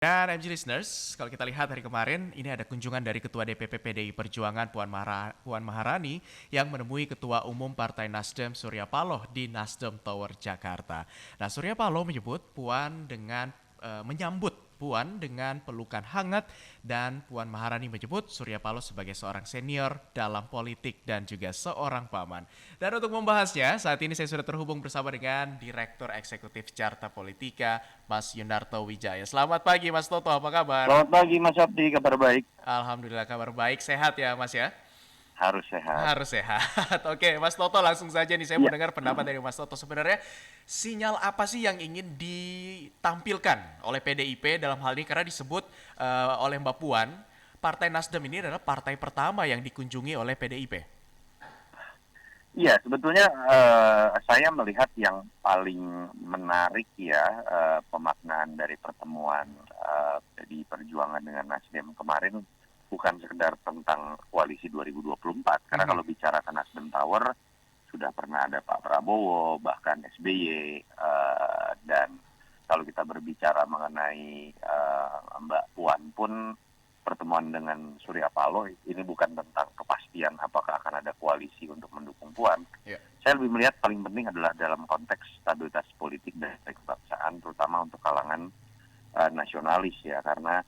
Dan MG Listeners, kalau kita lihat hari kemarin, ini ada kunjungan dari Ketua DPP PDI Perjuangan Puan Maharani yang menemui Ketua Umum Partai Nasdem Surya Paloh di Nasdem Tower Jakarta. Nah, Surya Paloh menyebut menyambut Puan dengan pelukan hangat dan Puan Maharani menyebut Surya Paloh sebagai seorang senior dalam politik dan juga seorang paman. Dan untuk membahasnya, saat ini saya sudah terhubung bersama dengan Direktur Eksekutif Carta Politika, Mas Yunarto Wijaya. Selamat pagi Mas Toto, apa kabar? Selamat pagi Mas Abdi, kabar baik? Alhamdulillah kabar baik, sehat ya Mas ya? Harus sehat. Harus sehat. Oke, Mas Toto langsung saja nih saya mau Iya, dengar pendapat dari Mas Toto. Sebenarnya sinyal apa sih yang ingin ditampilkan oleh PDIP dalam hal ini karena disebut oleh Mbak Puan, Partai Nasdem ini adalah partai pertama yang dikunjungi oleh PDIP. iya sebetulnya saya melihat yang paling menarik ya pemaknaan dari pertemuan di Perjuangan dengan Nasdem kemarin bukan sekedar tentang koalisi 2024. Karena kalau bicara ke Nasdem Tower sudah pernah ada Pak Prabowo, bahkan SBY, dan kalau kita berbicara mengenai Mbak Puan pun pertemuan dengan Surya Paloh ini bukan tentang kepastian apakah akan ada koalisi untuk mendukung Puan. Ya. Saya lebih melihat paling penting adalah dalam konteks stabilitas politik dan kebangsaan, terutama untuk kalangan nasionalis ya, karena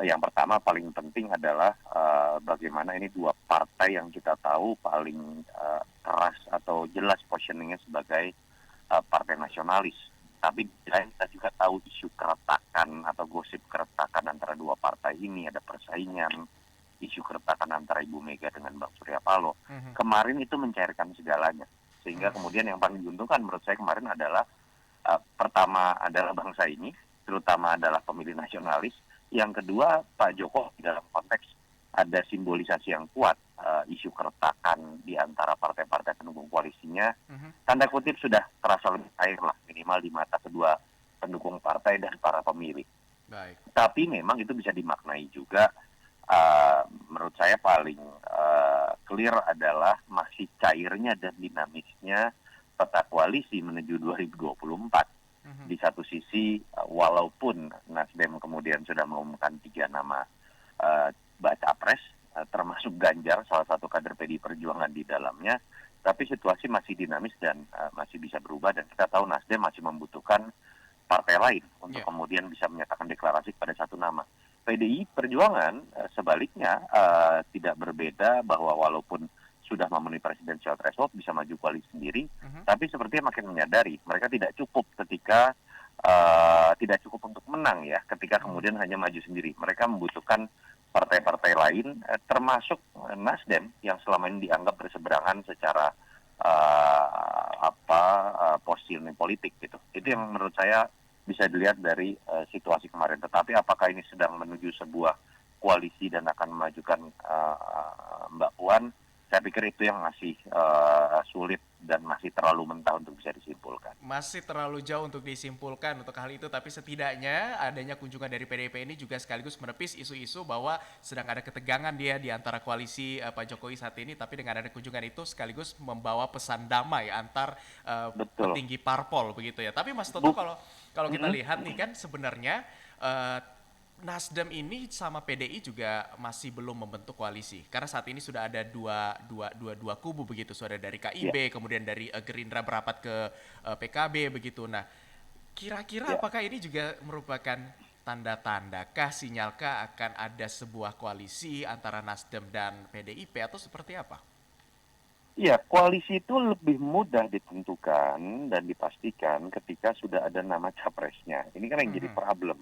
yang pertama paling penting adalah bagaimana ini dua partai yang kita tahu paling keras atau jelas positioningnya sebagai partai nasionalis. Tapi kita juga tahu isu keretakan atau gosip keretakan antara dua partai ini, ada persaingan, isu keretakan antara Ibu Mega dengan Bang Surya Paloh. Kemarin itu mencairkan segalanya. Sehingga kemudian yang paling diuntungkan menurut saya kemarin adalah pertama adalah bangsa ini, terutama adalah pemilih nasionalis. Yang kedua, Pak Jokowi dalam konteks ada simbolisasi yang kuat, isu keretakan di antara partai-partai pendukung koalisinya, tanda kutip sudah terasa lebih cair lah, minimal di mata kedua pendukung partai dan para pemilih. Baik. Tapi memang itu bisa dimaknai juga, menurut saya paling clear adalah masih cairnya dan dinamisnya peta koalisi menuju 2024. Di satu sisi, walaupun Nasdem kemudian sudah mengumumkan 3 nama baca pres, termasuk Ganjar, salah satu kader PDI Perjuangan di dalamnya, tapi situasi masih dinamis dan masih bisa berubah, dan kita tahu Nasdem masih membutuhkan partai lain untuk kemudian bisa menyatakan deklarasi pada satu nama. PDI Perjuangan sebaliknya tidak berbeda, bahwa walaupun sudah memenuhi presidensial threshold bisa maju koalisi sendiri, tapi sepertinya makin menyadari mereka tidak cukup ketika tidak cukup untuk menang ya, ketika kemudian hanya maju sendiri. Mereka membutuhkan partai-partai lain, termasuk Nasdem yang selama ini dianggap berseberangan secara positioning politik gitu. Itu yang menurut saya bisa dilihat dari situasi kemarin. Tetapi apakah ini sedang menuju sebuah koalisi dan akan memajukan Mbak Puan? Saya pikir itu yang masih sulit dan masih terlalu mentah untuk bisa disimpulkan. Masih terlalu jauh untuk disimpulkan untuk hal itu, tapi setidaknya adanya kunjungan dari PDIP ini juga sekaligus menepis isu-isu bahwa sedang ada ketegangan dia di antara koalisi Pak Jokowi saat ini, tapi dengan ada kunjungan itu sekaligus membawa pesan damai antar Betul. petinggi parpol begitu ya. Tapi Mas Toto, kalau kita lihat nih kan sebenarnya Nasdem ini sama PDI juga masih belum membentuk koalisi karena saat ini sudah ada dua kubu begitu, sudah dari KIB, kemudian dari Gerindra berapat ke PKB begitu. Nah, kira-kira Ya. apakah ini juga merupakan tanda-tanda kah, sinyalkah akan ada sebuah koalisi antara Nasdem dan PDIP atau seperti apa? Iya, koalisi itu lebih mudah ditentukan dan dipastikan ketika sudah ada nama capresnya. Ini kan yang jadi problem.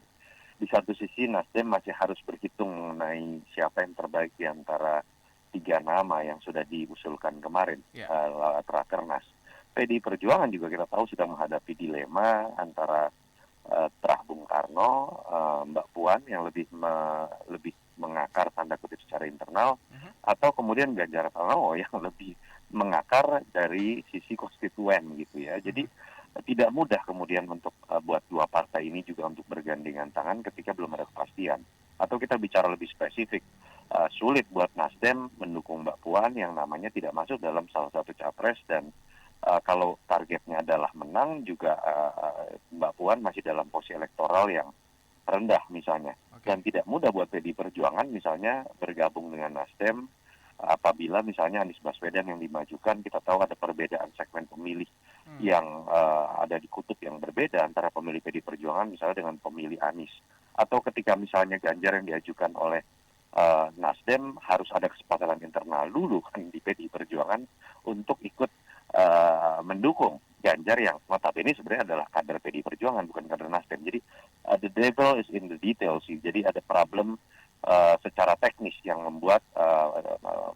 Di satu sisi Nasdem masih harus berhitung mengenai siapa yang terbaik di antara 3 nama yang sudah diusulkan kemarin lewat Rakernas. PDI Perjuangan juga kita tahu sudah menghadapi dilema antara Terah Bung Karno, Mbak Puan yang lebih mengakar tanda kutip secara internal, atau kemudian Ganjar Pranowo yang lebih mengakar dari sisi konstituen gitu ya. Jadi tidak mudah kemudian untuk buat dua partai ini juga untuk bergandengan tangan ketika belum ada kepastian. Atau kita bicara lebih spesifik, sulit buat Nasdem mendukung Mbak Puan yang namanya tidak masuk dalam salah satu capres, dan kalau targetnya adalah menang juga Mbak Puan masih dalam posisi elektoral yang rendah misalnya. Oke. Dan tidak mudah buat PDI Perjuangan misalnya bergabung dengan Nasdem apabila misalnya Anies Baswedan yang dimajukan, kita tahu ada perbedaan segmen pemilih Hmm. yang ada di kutub yang berbeda antara pemilih PDI Perjuangan misalnya dengan pemilih Anies. Atau ketika misalnya Ganjar yang diajukan oleh Nasdem, harus ada kesepakatan internal dulu kan di PDI Perjuangan untuk ikut mendukung Ganjar yang notabene sebenarnya adalah kader PDI Perjuangan, bukan kader Nasdem. Jadi the devil is in the details sih. Jadi ada problem secara teknis yang membuat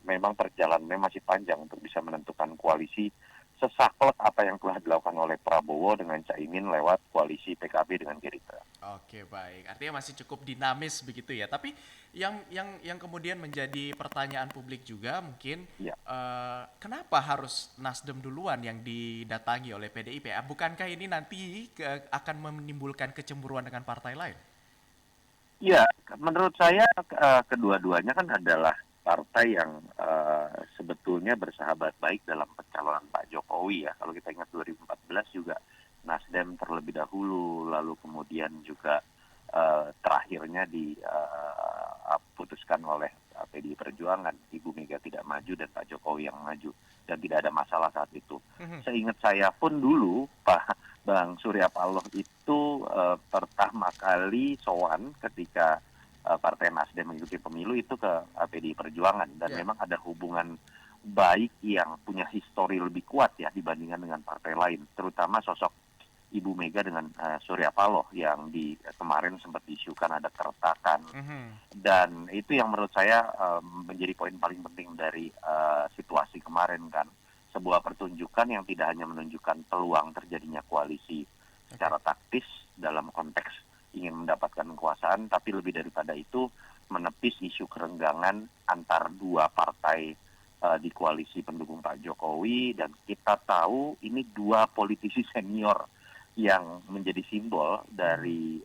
memang perjalanannya masih panjang untuk bisa menentukan koalisi sesaklek apa yang telah dilakukan oleh Prabowo dengan Caimin lewat koalisi PKB dengan Gerindra. Oke, baik. Artinya masih cukup dinamis begitu ya. Tapi yang kemudian menjadi pertanyaan publik juga mungkin Ya. kenapa harus Nasdem duluan yang didatangi oleh PDIP? Bukankah ini nanti akan menimbulkan kecemburuan dengan partai lain? Ya, menurut saya kedua-duanya kan adalah partai yang sebetulnya bersahabat baik dalam pencalonan Pak Jokowi ya. Kalau kita ingat 2014 juga Nasdem terlebih dahulu, lalu kemudian juga terakhirnya diputuskan oleh PDI Perjuangan. Ibu Mega tidak maju dan Pak Jokowi yang maju. Dan tidak ada masalah saat itu. Seingat saya pun dulu Pak Bang Surya Paloh itu pertama kali sowan ketika Partai Nasdem mengikuti pemilu itu ke PDI Perjuangan dan Ya. memang ada hubungan baik yang punya histori lebih kuat ya dibandingkan dengan partai lain, terutama sosok Ibu Mega dengan Surya Paloh yang kemarin sempat diisukan ada keretakan dan itu yang menurut saya menjadi poin paling penting dari situasi kemarin kan, sebuah pertunjukan yang tidak hanya menunjukkan peluang terjadinya koalisi secara taktis dalam konteks ingin mendapatkan kekuasaan, tapi lebih daripada itu menepis isu kerenggangan antar dua partai di koalisi pendukung Pak Jokowi, dan kita tahu ini dua politisi senior yang menjadi simbol dari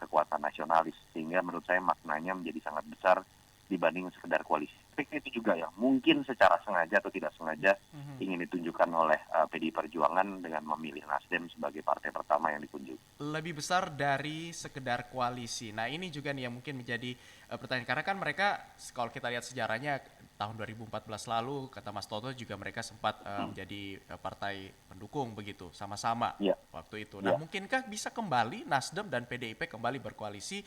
kekuatan nasionalis, sehingga menurut saya maknanya menjadi sangat besar dibanding sekedar koalisi. Tapi itu juga ya mungkin secara sengaja atau tidak sengaja ingin ditunjukkan oleh PDI Perjuangan dengan memilih Nasdem sebagai partai pertama yang dikunjungi. Lebih besar dari sekedar koalisi. Nah, ini juga nih yang mungkin menjadi pertanyaan, karena kan mereka kalau kita lihat sejarahnya tahun 2014 lalu kata Mas Toto juga mereka sempat menjadi partai pendukung begitu sama-sama Ya, waktu itu. Nah, ya. mungkinkah bisa kembali Nasdem dan PDIP kembali berkoalisi?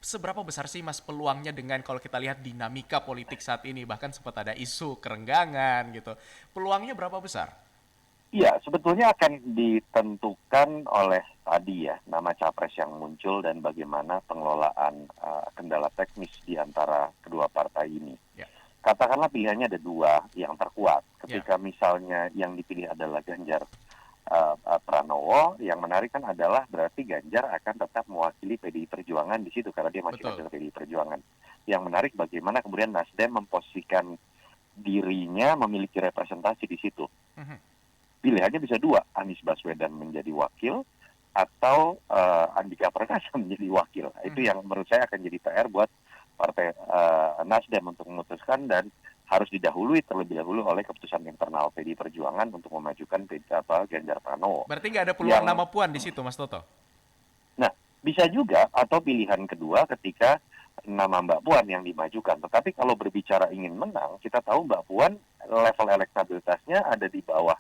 Seberapa besar sih Mas peluangnya dengan kalau kita lihat dinamika politik saat ini, bahkan sempat ada isu kerenggangan gitu. Peluangnya berapa besar? Iya, sebetulnya akan ditentukan oleh tadi ya, nama capres yang muncul dan bagaimana pengelolaan kendala teknis di antara kedua partai ini. Ya. Katakanlah pilihannya ada dua yang terkuat. Ya. Ketika misalnya yang dipilih adalah Ganjar Pranowo, yang menarik kan adalah berarti Ganjar akan tetap mewakili PDI Perjuangan di situ karena dia masih Betul. kader PDI Perjuangan. Yang menarik bagaimana kemudian Nasdem memposisikan dirinya memiliki representasi di situ. Pilihannya bisa dua, Anies Baswedan menjadi wakil atau Andika Perkasa menjadi wakil. Itu yang menurut saya akan jadi PR buat partai Nasdem untuk memutuskan, dan harus didahului terlebih dahulu oleh keputusan internal PDI Perjuangan untuk memajukan Ganjar Pranowo. Berarti nggak ada peluang nama Puan di situ, Mas Toto? Nah, bisa juga atau pilihan kedua ketika nama Mbak Puan yang dimajukan. Tetapi kalau berbicara ingin menang, kita tahu Mbak Puan level elektabilitasnya ada di bawah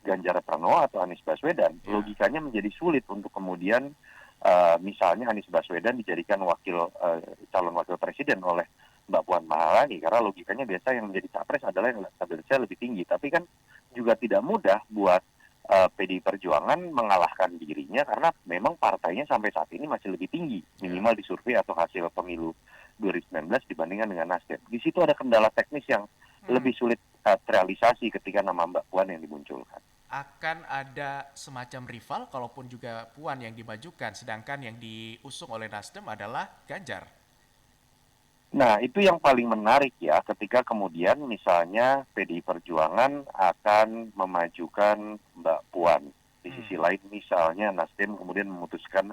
Ganjar Pranowo atau Anies Baswedan. Ya. Logikanya menjadi sulit untuk kemudian misalnya Anies Baswedan dijadikan calon wakil presiden oleh Mbak Puan Maharani, karena logikanya biasa yang menjadi capres adalah yang elektabilitasnya lebih tinggi. Tapi kan juga tidak mudah buat PDI Perjuangan mengalahkan dirinya karena memang partainya sampai saat ini masih lebih tinggi minimal di survei atau hasil pemilu 2019 dibandingkan dengan Nasdem. Di situ ada kendala teknis yang lebih sulit terrealisasi ketika nama Mbak Puan yang dimunculkan. Akan ada semacam rival kalaupun juga Puan yang dimajukan, sedangkan yang diusung oleh Nasdem adalah Ganjar. Nah, itu yang paling menarik ya, ketika kemudian misalnya PDI Perjuangan akan memajukan Mbak Puan. Di sisi lain misalnya Nasdem kemudian memutuskan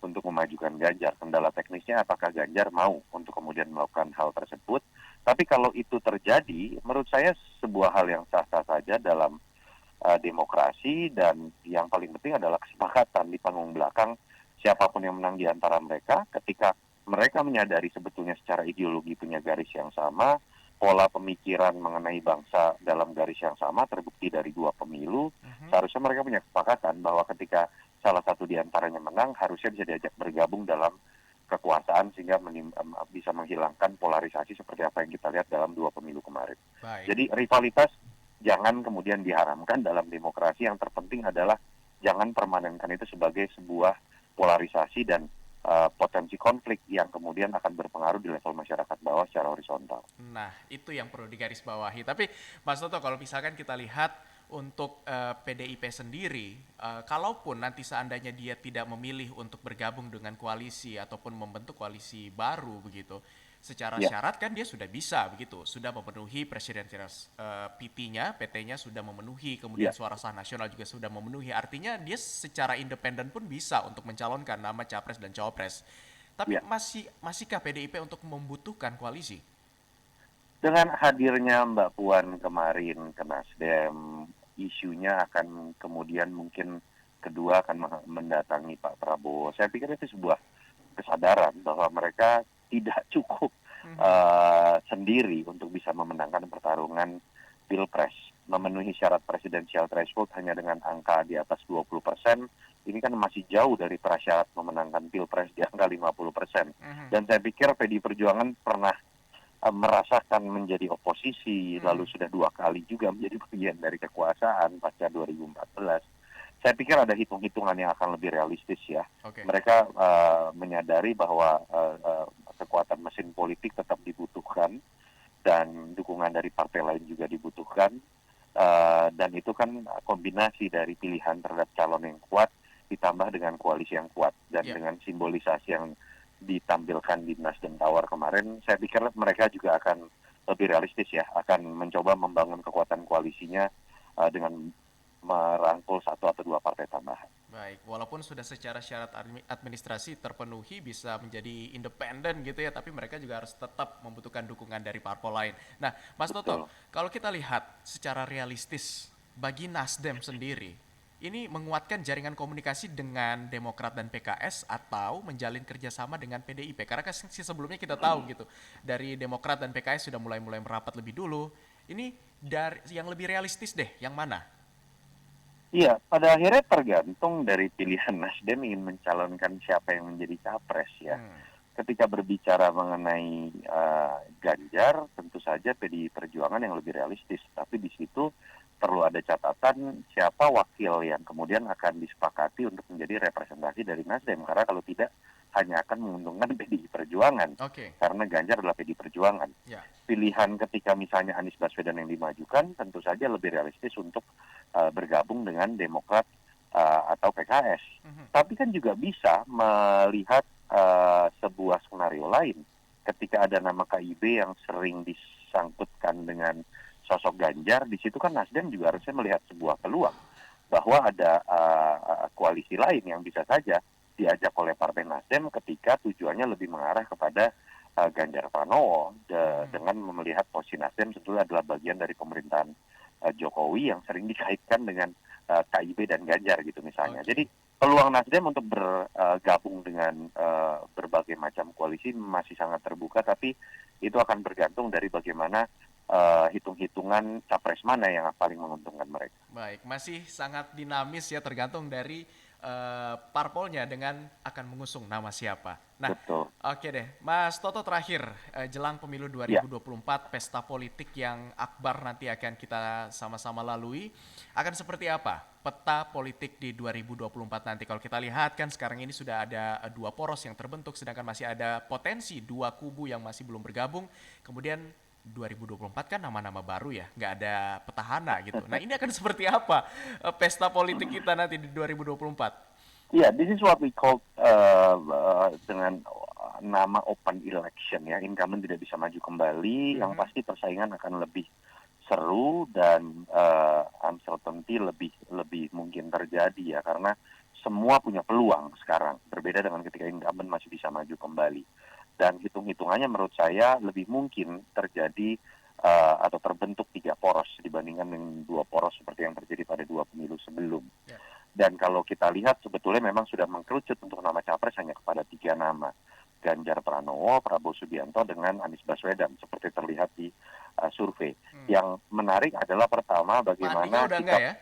untuk memajukan Ganjar. Kendala teknisnya apakah Ganjar mau untuk kemudian melakukan hal tersebut. Tapi kalau itu terjadi, menurut saya sebuah hal yang sah-sah saja dalam demokrasi, dan yang paling penting adalah kesepakatan di panggung belakang siapapun yang menang di antara mereka, ketika mereka menyadari sebetulnya secara ideologi punya garis yang sama, pola pemikiran mengenai bangsa dalam garis yang sama terbukti dari 2 pemilu, Mhm. seharusnya mereka punya kesepakatan bahwa ketika salah satu di antaranya menang, harusnya bisa diajak bergabung dalam kekuasaan sehingga bisa menghilangkan polarisasi seperti apa yang kita lihat dalam 2 pemilu kemarin. Baik. Jadi rivalitas jangan kemudian diharamkan dalam demokrasi, yang terpenting adalah jangan permanenkan itu sebagai sebuah polarisasi dan potensi konflik yang kemudian akan berpengaruh di level masyarakat bawah secara horizontal. Nah, itu yang perlu digarisbawahi. Tapi Mas Toto, kalau misalkan kita lihat untuk PDIP sendiri, kalaupun nanti seandainya dia tidak memilih untuk bergabung dengan koalisi ataupun membentuk koalisi baru begitu, secara Ya, syarat kan dia sudah bisa begitu, sudah memenuhi presidensial PT-nya, PT-nya sudah memenuhi, kemudian ya, suara sah nasional juga sudah memenuhi. Artinya dia secara independen pun bisa untuk mencalonkan nama capres dan cawapres. Tapi ya. masihkah PDIP untuk membutuhkan koalisi? Dengan hadirnya Mbak Puan kemarin ke Nasdem, isunya akan kemudian mungkin kedua akan mendatangi Pak Prabowo. Saya pikir itu sebuah kesadaran bahwa mereka tidak cukup Mhm. sendiri untuk bisa memenangkan pertarungan Pilpres. Memenuhi syarat presidensial threshold hanya dengan angka di atas 20%, ini kan masih jauh dari prasyarat memenangkan Pilpres di angka 50%. Mhm. Dan saya pikir PDI Perjuangan pernah merasakan menjadi oposisi, lalu Mhm. sudah 2 kali juga menjadi bagian dari kekuasaan pasca 2014. Saya pikir ada hitung-hitungan yang akan lebih realistis ya. Oke. Mereka menyadari bahwa kekuatan mesin politik tetap dibutuhkan dan dukungan dari partai lain juga dibutuhkan. Dan itu kan kombinasi dari pilihan terhadap calon yang kuat ditambah dengan koalisi yang kuat dan Ya. dengan simbolisasi yang ditampilkan di Nasdem Tower kemarin, saya pikir mereka juga akan lebih realistis ya, akan mencoba membangun kekuatan koalisinya dengan merangkul 1 atau 2 partai tambahan. Baik, walaupun sudah secara syarat administrasi terpenuhi bisa menjadi independen gitu ya, tapi mereka juga harus tetap membutuhkan dukungan dari parpol lain. Nah, Mas Toto, Betul. kalau kita lihat secara realistis bagi Nasdem sendiri, ini menguatkan jaringan komunikasi dengan Demokrat dan PKS atau menjalin kerjasama dengan PDIP? Karena kan sebelumnya kita tahu gitu, dari Demokrat dan PKS sudah mulai-mulai merapat lebih dulu. Ini dari yang lebih realistis deh, yang mana? Iya, pada akhirnya tergantung dari pilihan Nasdem ingin mencalonkan siapa yang menjadi capres ya. Hmm. Ketika berbicara mengenai Ganjar, tentu saja PDI Perjuangan yang lebih realistis. Tapi di situ perlu ada catatan siapa wakil yang kemudian akan disepakati untuk menjadi representasi dari Nasdem. Karena kalau tidak, hanya akan menguntungkan PDI Perjuangan. Oke. Karena Ganjar adalah PDI Perjuangan. Ya. Pilihan ketika misalnya Anies Baswedan yang dimajukan, tentu saja lebih realistis untuk bergabung dengan Demokrat atau PKS. Mhm. Tapi kan juga bisa melihat sebuah skenario lain. Ketika ada nama KIB yang sering disangkutkan dengan sosok Ganjar, di situ kan Nasdem juga harusnya melihat sebuah peluang bahwa ada koalisi lain yang bisa saja diajak oleh Partai Nasdem ketika tujuannya lebih mengarah kepada Ganjar Pranowo Mhm. dengan melihat posisi Nasdem sebetulnya adalah bagian dari pemerintahan Jokowi yang sering dikaitkan dengan KIB dan Ganjar gitu misalnya. Jadi Oke. peluang Nasdem untuk bergabung dengan berbagai macam koalisi masih sangat terbuka, tapi itu akan bergantung dari bagaimana hitung-hitungan capres mana yang paling menguntungkan mereka. Baik, masih sangat dinamis ya tergantung dari parpolnya dengan akan mengusung nama siapa. Nah, Betul. oke deh. Mas Toto terakhir, jelang pemilu Ya, 2024, pesta politik yang akbar nanti akan kita sama-sama lalui, akan seperti apa peta politik di 2024 nanti? Kalau kita lihat kan sekarang ini sudah ada 2 poros yang terbentuk, sedangkan masih ada potensi 2 kubu yang masih belum bergabung. Kemudian 2024 kan nama-nama baru ya, nggak ada petahana gitu. Nah ini akan seperti apa pesta politik kita nanti di 2024? ya, this is what we call dengan nama open election ya. Incumbent tidak bisa maju kembali, yang Mhm. pasti persaingan akan lebih seru dan uncertainty lebih lebih mungkin terjadi ya, karena semua punya peluang sekarang, berbeda dengan ketika incumbent masih bisa maju kembali. Dan hitung-hitungannya menurut saya lebih mungkin terjadi atau terbentuk 3 poros dibandingkan dengan 2 poros seperti yang terjadi pada 2 pemilu sebelum. Ya. Dan kalau kita lihat sebetulnya memang sudah mengkerucut untuk nama capres hanya kepada 3 nama. Ganjar Pranowo, Prabowo Subianto, dengan Anies Baswedan seperti terlihat di survei. Yang menarik adalah pertama Pak Andika bagaimana udah kita enggak ya?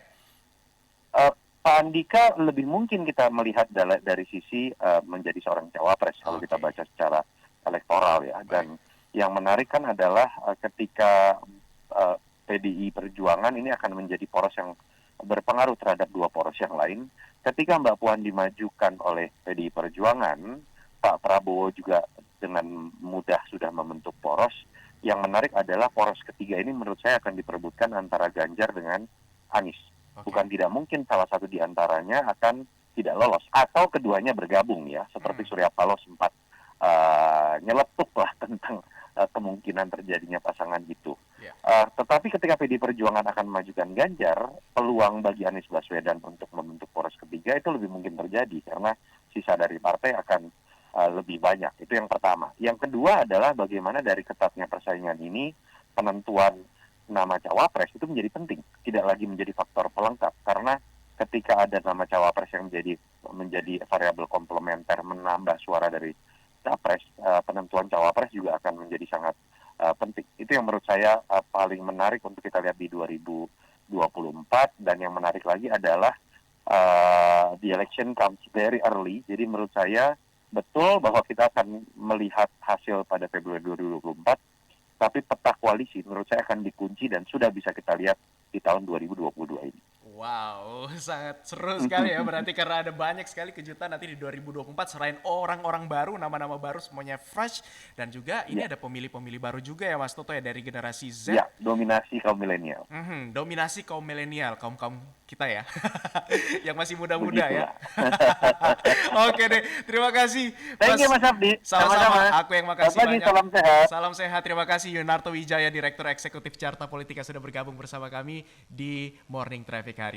Pak Andika lebih mungkin kita melihat dari sisi menjadi seorang cawapres kalau kita Oke. baca secara elektoral ya. Baik. Dan yang menarik kan adalah ketika PDI Perjuangan ini akan menjadi poros yang berpengaruh terhadap dua poros yang lain. Ketika Mbak Puan dimajukan oleh PDI Perjuangan, Pak Prabowo juga dengan mudah sudah membentuk poros. Yang menarik adalah poros ketiga ini menurut saya akan diperebutkan antara Ganjar dengan Anies. Oke. Bukan tidak mungkin salah satu di antaranya akan tidak lolos. Atau keduanya bergabung ya, seperti Surya Paloh sempat nyeletuk lah tentang kemungkinan terjadinya pasangan itu. Ya. Tetapi ketika PDI Perjuangan akan memajukan Ganjar, peluang bagi Anies Baswedan untuk membentuk poros ketiga itu lebih mungkin terjadi karena sisa dari partai akan lebih banyak. Itu yang pertama. Yang kedua adalah bagaimana dari ketatnya persaingan ini penentuan nama cawapres itu menjadi penting, tidak lagi menjadi faktor pelengkap karena ketika ada nama cawapres yang menjadi variabel komplementer menambah suara dari capres, penentuan cawapres juga akan menjadi sangat penting. Itu yang menurut saya paling menarik untuk kita lihat di 2024. Dan yang menarik lagi adalah the election comes very early. Jadi menurut saya betul bahwa kita akan melihat hasil pada Februari 2024, tapi peta koalisi menurut saya akan dikunci dan sudah bisa kita lihat di tahun 2022 ini. Wow, sangat seru sekali ya. Berarti karena ada banyak sekali kejutan nanti di 2024 selain orang-orang baru, nama-nama baru semuanya fresh, dan juga ini Ya. ada pemilih-pemilih baru juga ya Mas Toto ya dari generasi Z. Ya, dominasi kaum milenial. Dominasi kaum milenial, kaum kita ya, yang masih muda-muda ya. Begitulah. Oke deh, terima kasih. Thank you Mas Abdi. Sama-sama, aku yang makasih Selamat pagi, banyak. salam sehat. Salam sehat, terima kasih Yunarto Wijaya, Direktur Eksekutif Carta Politika sudah bergabung bersama kami di Morning Traffic hari